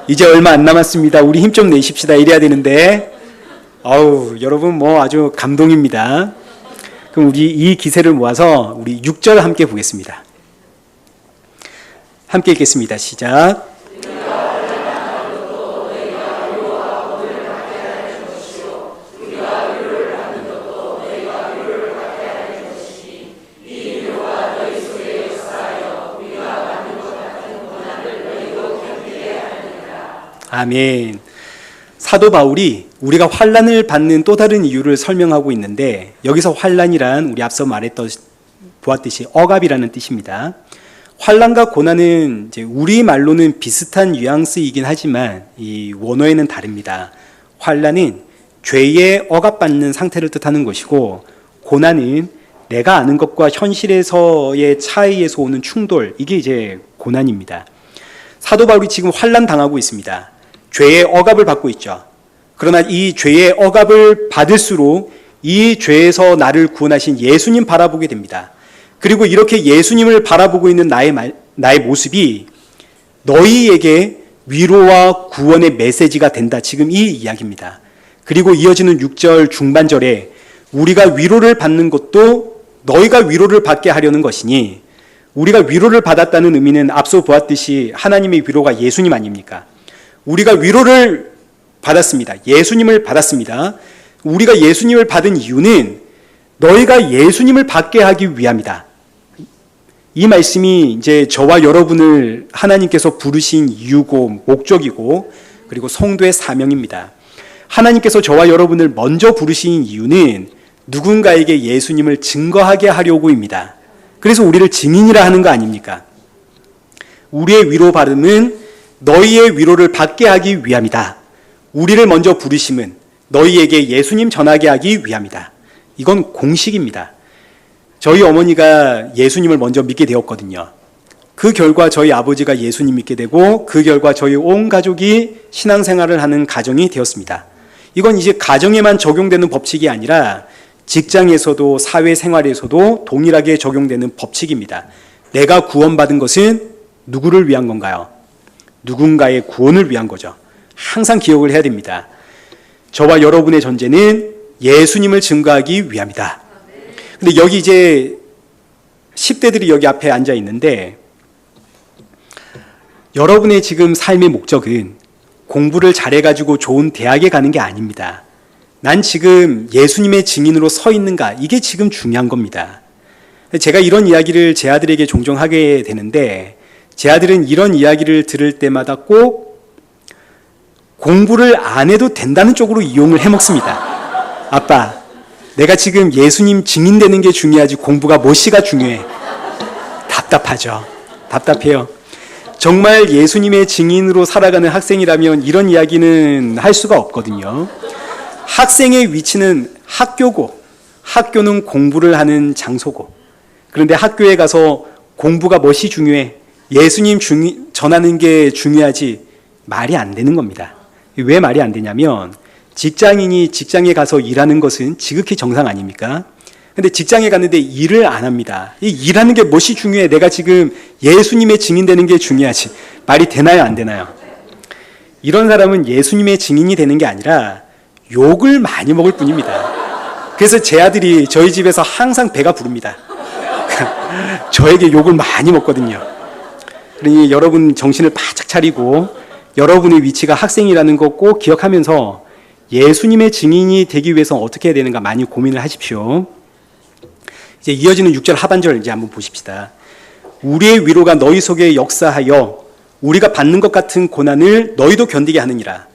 이제 얼마 안 남았습니다. 우리 힘 좀 내십시다. 이래야 되는데 아우 여러분 뭐 아주 감동입니다. 그럼 우리 이 기세를 모아서 우리 6절 함께 보겠습니다. 함께 읽겠습니다. 시작. 아멘. 사도 바울이 우리가 환난을 받는 또 다른 이유를 설명하고 있는데 여기서 환난이란 우리 앞서 보았듯이 억압이라는 뜻입니다. 환난과 고난은 이제 우리 말로는 비슷한 뉘앙스이긴 하지만 이 원어에는 다릅니다. 환난은 죄에 억압받는 상태를 뜻하는 것이고 고난은 내가 아는 것과 현실에서의 차이에서 오는 충돌, 이게 이제 고난입니다. 사도 바울이 지금 환난 당하고 있습니다. 죄의 억압을 받고 있죠. 그러나 이 죄의 억압을 받을수록 이 죄에서 나를 구원하신 예수님 바라보게 됩니다. 그리고 이렇게 예수님을 바라보고 있는 나의 모습이 너희에게 위로와 구원의 메시지가 된다. 지금 이 이야기입니다. 그리고 이어지는 6절 중반절에 우리가 위로를 받는 것도 너희가 위로를 받게 하려는 것이니, 우리가 위로를 받았다는 의미는 앞서 보았듯이 하나님의 위로가 예수님 아닙니까? 우리가 위로를 받았습니다. 예수님을 받았습니다. 우리가 예수님을 받은 이유는 너희가 예수님을 받게 하기 위함이다. 이 말씀이 이제 저와 여러분을 하나님께서 부르신 이유고 목적이고 그리고 성도의 사명입니다. 하나님께서 저와 여러분을 먼저 부르신 이유는 누군가에게 예수님을 증거하게 하려고입니다. 그래서 우리를 증인이라 하는 거 아닙니까? 우리의 위로받음은 너희의 위로를 받게 하기 위함이다. 우리를 먼저 부르심은 너희에게 예수님 전하게 하기 위함이다. 이건 공식입니다. 저희 어머니가 예수님을 먼저 믿게 되었거든요. 그 결과 저희 아버지가 예수님 믿게 되고 그 결과 저희 온 가족이 신앙생활을 하는 가정이 되었습니다. 이건 이제 가정에만 적용되는 법칙이 아니라 직장에서도 사회생활에서도 동일하게 적용되는 법칙입니다. 내가 구원받은 것은 누구를 위한 건가요? 누군가의 구원을 위한 거죠. 항상 기억을 해야 됩니다. 저와 여러분의 존재는 예수님을 증거하기 위함이다. 근데 여기 이제 10대들이 여기 앞에 앉아 있는데 여러분의 지금 삶의 목적은 공부를 잘해가지고 좋은 대학에 가는 게 아닙니다. 난 지금 예수님의 증인으로 서 있는가? 이게 지금 중요한 겁니다. 제가 이런 이야기를 제 아들에게 종종 하게 되는데 제 아들은 이런 이야기를 들을 때마다 꼭 공부를 안 해도 된다는 쪽으로 이용을 해먹습니다. 아빠, 내가 지금 예수님 증인 되는 게 중요하지 공부가 뭐시가 중요해. 답답하죠. 답답해요. 정말 예수님의 증인으로 살아가는 학생이라면 이런 이야기는 할 수가 없거든요. 학생의 위치는 학교고 학교는 공부를 하는 장소고, 그런데 학교에 가서 공부가 무엇이 중요해? 예수님 전하는 게 중요하지. 말이 안 되는 겁니다. 왜 말이 안 되냐면 직장인이 직장에 가서 일하는 것은 지극히 정상 아닙니까? 근데 직장에 갔는데 일을 안 합니다. 이 일하는 게 무엇이 중요해? 내가 지금 예수님의 증인 되는 게 중요하지. 말이 되나요? 안 되나요? 이런 사람은 예수님의 증인이 되는 게 아니라 욕을 많이 먹을 뿐입니다. 그래서 제 아들이 저희 집에서 항상 배가 부릅니다. 저에게 욕을 많이 먹거든요. 그러니 여러분 정신을 바짝 차리고 여러분의 위치가 학생이라는 거 꼭 기억하면서 예수님의 증인이 되기 위해서 어떻게 해야 되는가 많이 고민을 하십시오. 이제 이어지는 6절 하반절 이제 한번 보십시다. 우리의 위로가 너희 속에 역사하여 우리가 받는 것 같은 고난을 너희도 견디게 하느니라.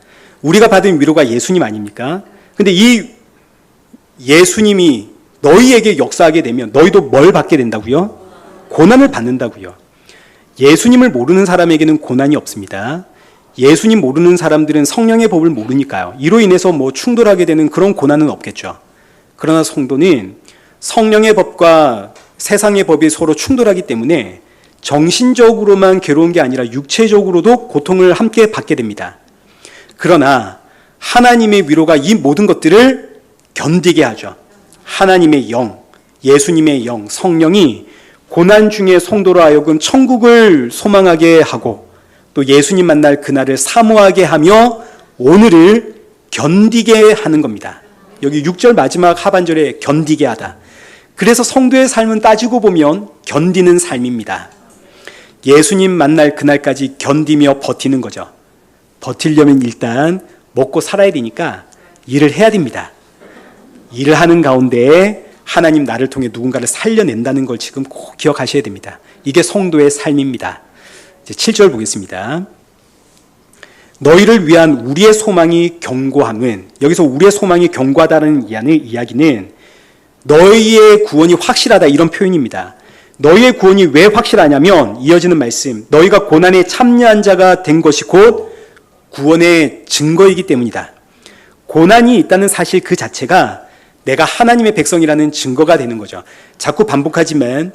우리가 받은 위로가 예수님 아닙니까? 근데 이 예수님이 너희에게 역사하게 되면 너희도 뭘 받게 된다고요? 고난을 받는다고요. 예수님을 모르는 사람에게는 고난이 없습니다. 예수님 모르는 사람들은 성령의 법을 모르니까요. 이로 인해서 충돌하게 되는 그런 고난은 없겠죠. 그러나 성도는 성령의 법과 세상의 법이 서로 충돌하기 때문에 정신적으로만 괴로운 게 아니라 육체적으로도 고통을 함께 받게 됩니다. 그러나 하나님의 위로가 이 모든 것들을 견디게 하죠. 하나님의 영, 예수님의 영, 성령이 고난 중에 성도로 하여금 천국을 소망하게 하고 또 예수님 만날 그날을 사모하게 하며 오늘을 견디게 하는 겁니다. 여기 6절 마지막 하반절에 견디게 하다. 그래서 성도의 삶은 따지고 보면 견디는 삶입니다. 예수님 만날 그날까지 견디며 버티는 거죠. 버티려면 일단 먹고 살아야 되니까 일을 해야 됩니다. 일을 하는 가운데 하나님 나를 통해 누군가를 살려낸다는 걸 지금 꼭 기억하셔야 됩니다. 이게 성도의 삶입니다. 이제 7절 보겠습니다. 너희를 위한 우리의 소망이 견고함은, 여기서 우리의 소망이 견고하다는 이야기는 너희의 구원이 확실하다 이런 표현입니다. 너희의 구원이 왜 확실하냐면 이어지는 말씀, 너희가 고난에 참여한 자가 된 것이 곧 구원의 증거이기 때문이다. 고난이 있다는 사실 그 자체가 내가 하나님의 백성이라는 증거가 되는 거죠. 자꾸 반복하지만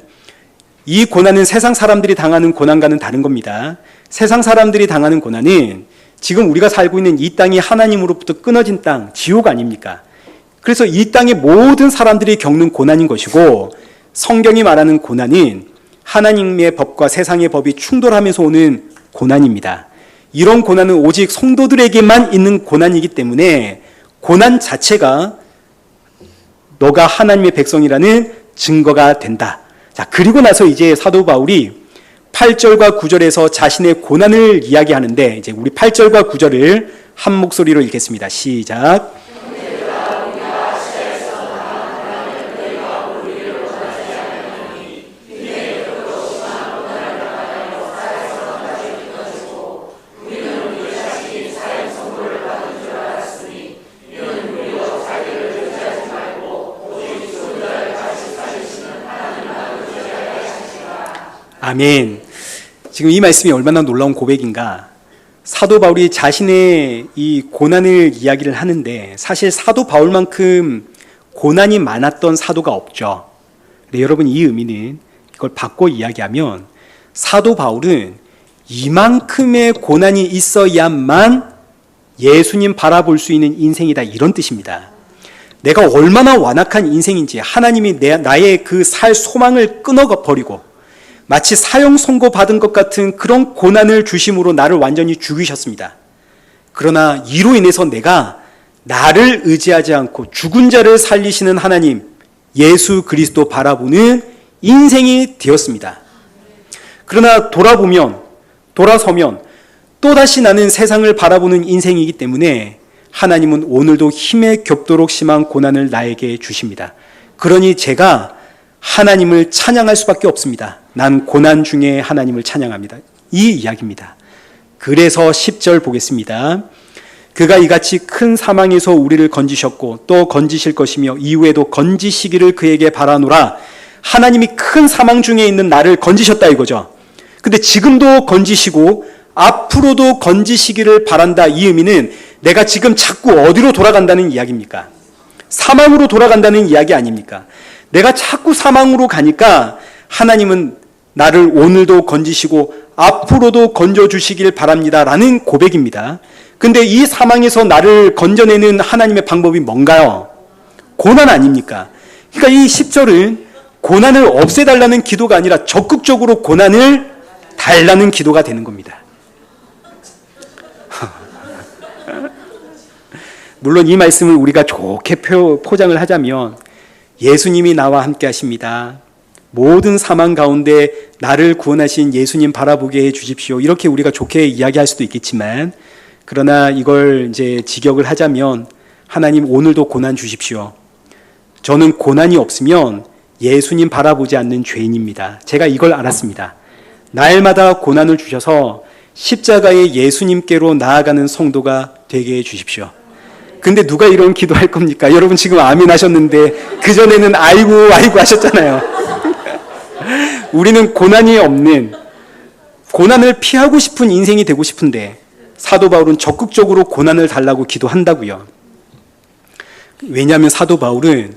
이 고난은 세상 사람들이 당하는 고난과는 다른 겁니다. 세상 사람들이 당하는 고난은 지금 우리가 살고 있는 이 땅이 하나님으로부터 끊어진 땅, 지옥 아닙니까? 그래서 이 땅의 모든 사람들이 겪는 고난인 것이고, 성경이 말하는 고난은 하나님의 법과 세상의 법이 충돌하면서 오는 고난입니다. 이런 고난은 오직 성도들에게만 있는 고난이기 때문에 고난 자체가 너가 하나님의 백성이라는 증거가 된다. 자, 그리고 나서 이제 사도 바울이 8절과 9절에서 자신의 고난을 이야기하는데, 이제 우리 8절과 9절을 한 목소리로 읽겠습니다. 시작. 아멘. 지금 이 말씀이 얼마나 놀라운 고백인가. 사도 바울이 자신의 이 고난을 이야기를 하는데 사실 사도 바울만큼 고난이 많았던 사도가 없죠. 네, 여러분 이 의미는 이걸 바꿔 이야기하면 사도 바울은 이만큼의 고난이 있어야만 예수님 바라볼 수 있는 인생이다 이런 뜻입니다. 내가 얼마나 완악한 인생인지 하나님이 나의 그 살 소망을 끊어버리고 마치 사형 선고 받은 것 같은 그런 고난을 주심으로 나를 완전히 죽이셨습니다. 그러나 이로 인해서 내가 나를 의지하지 않고 죽은 자를 살리시는 하나님 예수 그리스도 바라보는 인생이 되었습니다. 그러나 돌아서면 또다시 나는 세상을 바라보는 인생이기 때문에 하나님은 오늘도 힘에 겹도록 심한 고난을 나에게 주십니다. 그러니 제가 하나님을 찬양할 수밖에 없습니다. 난 고난 중에 하나님을 찬양합니다. 이 이야기입니다. 그래서 10절 보겠습니다. 그가 이같이 큰 사망에서 우리를 건지셨고 또 건지실 것이며 이후에도 건지시기를 그에게 바라노라. 하나님이 큰 사망 중에 있는 나를 건지셨다 이거죠. 근데 지금도 건지시고 앞으로도 건지시기를 바란다. 이 의미는 내가 지금 자꾸 어디로 돌아간다는 이야기입니까? 사망으로 돌아간다는 이야기 아닙니까? 내가 자꾸 사망으로 가니까 하나님은 나를 오늘도 건지시고 앞으로도 건져주시길 바랍니다 라는 고백입니다. 근데 이 사망에서 나를 건져내는 하나님의 방법이 뭔가요? 고난 아닙니까? 그러니까 이 10절은 고난을 없애달라는 기도가 아니라 적극적으로 고난을 달라는 기도가 되는 겁니다. 물론 이 말씀을 우리가 좋게 포장을 하자면 예수님이 나와 함께 하십니다. 모든 사망 가운데 나를 구원하신 예수님 바라보게 해 주십시오. 이렇게 우리가 좋게 이야기할 수도 있겠지만, 그러나 이걸 이제 직역을 하자면 하나님 오늘도 고난 주십시오. 저는 고난이 없으면 예수님 바라보지 않는 죄인입니다. 제가 이걸 알았습니다. 날마다 고난을 주셔서 십자가의 예수님께로 나아가는 성도가 되게 해 주십시오. 근데 누가 이런 기도할 겁니까? 여러분 지금 아멘 하셨는데 그전에는 아이고 하셨잖아요. 우리는 고난이 없는, 고난을 피하고 싶은 인생이 되고 싶은데 사도 바울은 적극적으로 고난을 달라고 기도한다고요. 왜냐하면 사도 바울은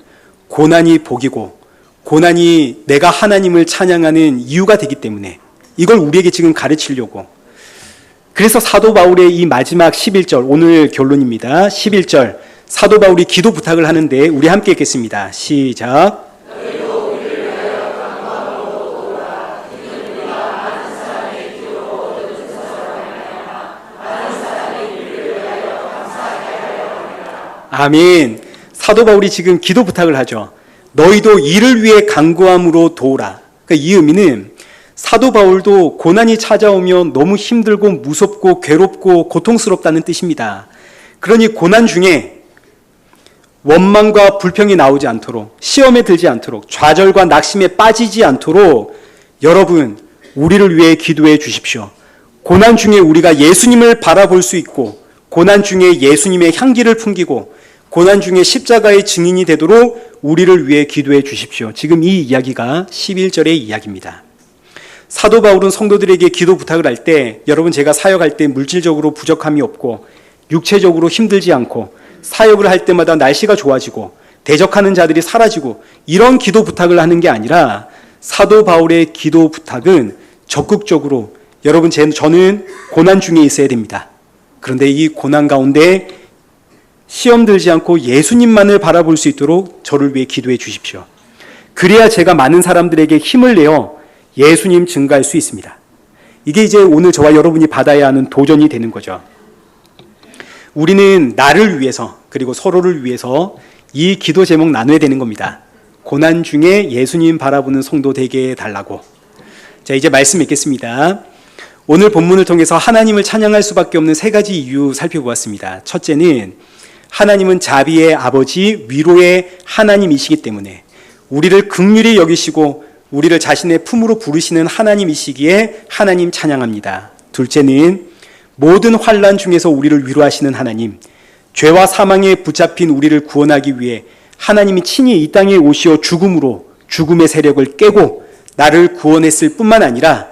고난이 복이고 고난이 내가 하나님을 찬양하는 이유가 되기 때문에 이걸 우리에게 지금 가르치려고. 그래서 사도 바울의 이 마지막 11절, 오늘 결론입니다. 11절, 사도 바울이 기도 부탁을 하는데 우리 함께 읽겠습니다. 시작. 아멘. 사도 바울이 지금 기도 부탁을 하죠. 너희도 이를 위해 간구함으로 도우라. 그러니까 이 의미는 사도 바울도 고난이 찾아오면 너무 힘들고 무섭고 괴롭고 고통스럽다는 뜻입니다. 그러니 고난 중에 원망과 불평이 나오지 않도록, 시험에 들지 않도록, 좌절과 낙심에 빠지지 않도록 여러분 우리를 위해 기도해 주십시오. 고난 중에 우리가 예수님을 바라볼 수 있고, 고난 중에 예수님의 향기를 풍기고, 고난 중에 십자가의 증인이 되도록 우리를 위해 기도해 주십시오. 지금 이 이야기가 11절의 이야기입니다. 사도 바울은 성도들에게 기도 부탁을 할 때, 여러분 제가 사역할 때 물질적으로 부족함이 없고 육체적으로 힘들지 않고 사역을 할 때마다 날씨가 좋아지고 대적하는 자들이 사라지고 이런 기도 부탁을 하는 게 아니라 사도 바울의 기도 부탁은 적극적으로 여러분 저는 고난 중에 있어야 됩니다. 그런데 이 고난 가운데 시험 들지 않고 예수님만을 바라볼 수 있도록 저를 위해 기도해 주십시오. 그래야 제가 많은 사람들에게 힘을 내어 예수님 증가할 수 있습니다. 이게 이제 오늘 저와 여러분이 받아야 하는 도전이 되는 거죠. 우리는 나를 위해서 그리고 서로를 위해서 이 기도 제목 나눠야 되는 겁니다. 고난 중에 예수님 바라보는 성도 되게 해달라고. 자, 이제 말씀 읽겠습니다. 오늘 본문을 통해서 하나님을 찬양할 수밖에 없는 세 가지 이유 살펴보았습니다. 첫째는 하나님은 자비의 아버지, 위로의 하나님이시기 때문에 우리를 긍휼히 여기시고 우리를 자신의 품으로 부르시는 하나님이시기에 하나님 찬양합니다. 둘째는 모든 환난 중에서 우리를 위로하시는 하나님, 죄와 사망에 붙잡힌 우리를 구원하기 위해 하나님이 친히 이 땅에 오시어 죽음으로 죽음의 세력을 깨고 나를 구원했을 뿐만 아니라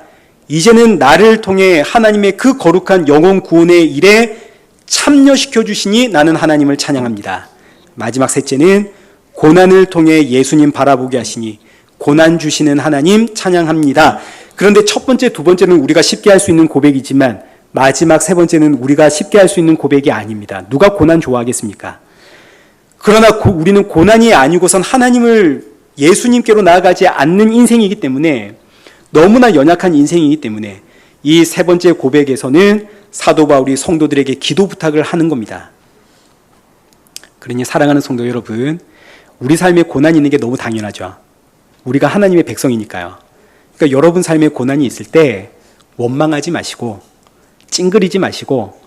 이제는 나를 통해 하나님의 그 거룩한 영혼 구원의 일에 참여시켜 주시니 나는 하나님을 찬양합니다. 마지막 셋째는 고난을 통해 예수님 바라보게 하시니 고난 주시는 하나님 찬양합니다. 그런데 첫 번째, 두 번째는 우리가 쉽게 할 수 있는 고백이지만 마지막 세 번째는 우리가 쉽게 할 수 있는 고백이 아닙니다. 누가 고난 좋아하겠습니까? 그러나 우리는 고난이 아니고선 하나님을 예수님께로 나아가지 않는 인생이기 때문에, 너무나 연약한 인생이기 때문에 이 세 번째 고백에서는 사도 바울이 성도들에게 기도 부탁을 하는 겁니다. 그러니 사랑하는 성도 여러분, 우리 삶에 고난이 있는 게 너무 당연하죠. 우리가 하나님의 백성이니까요. 그러니까 여러분 삶에 고난이 있을 때 원망하지 마시고 찡그리지 마시고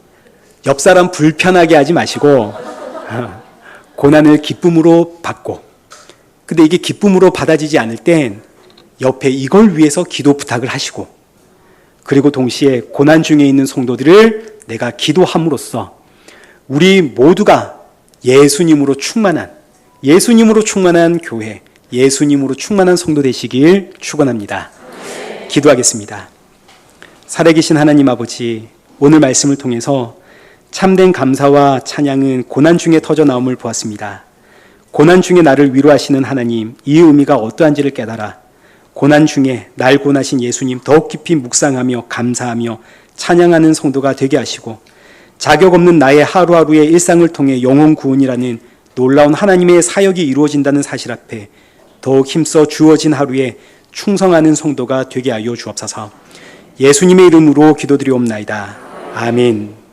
옆 사람 불편하게 하지 마시고 고난을 기쁨으로 받고, 근데 이게 기쁨으로 받아지지 않을 땐 옆에 이걸 위해서 기도 부탁을 하시고, 그리고 동시에 고난 중에 있는 성도들을 내가 기도함으로써 우리 모두가 예수님으로 충만한 교회, 예수님으로 충만한 성도 되시길 축원합니다. 기도하겠습니다. 살아계신 하나님 아버지, 오늘 말씀을 통해서 참된 감사와 찬양은 고난 중에 터져 나옴을 보았습니다. 고난 중에 나를 위로하시는 하나님, 이 의미가 어떠한지를 깨달아 고난 중에 날 구원하신 예수님 더욱 깊이 묵상하며 감사하며 찬양하는 성도가 되게 하시고, 자격 없는 나의 하루하루의 일상을 통해 영혼 구원이라는 놀라운 하나님의 사역이 이루어진다는 사실 앞에 더욱 힘써 주어진 하루에 충성하는 성도가 되게 하여 주옵소서. 예수님의 이름으로 기도드리옵나이다. 아멘.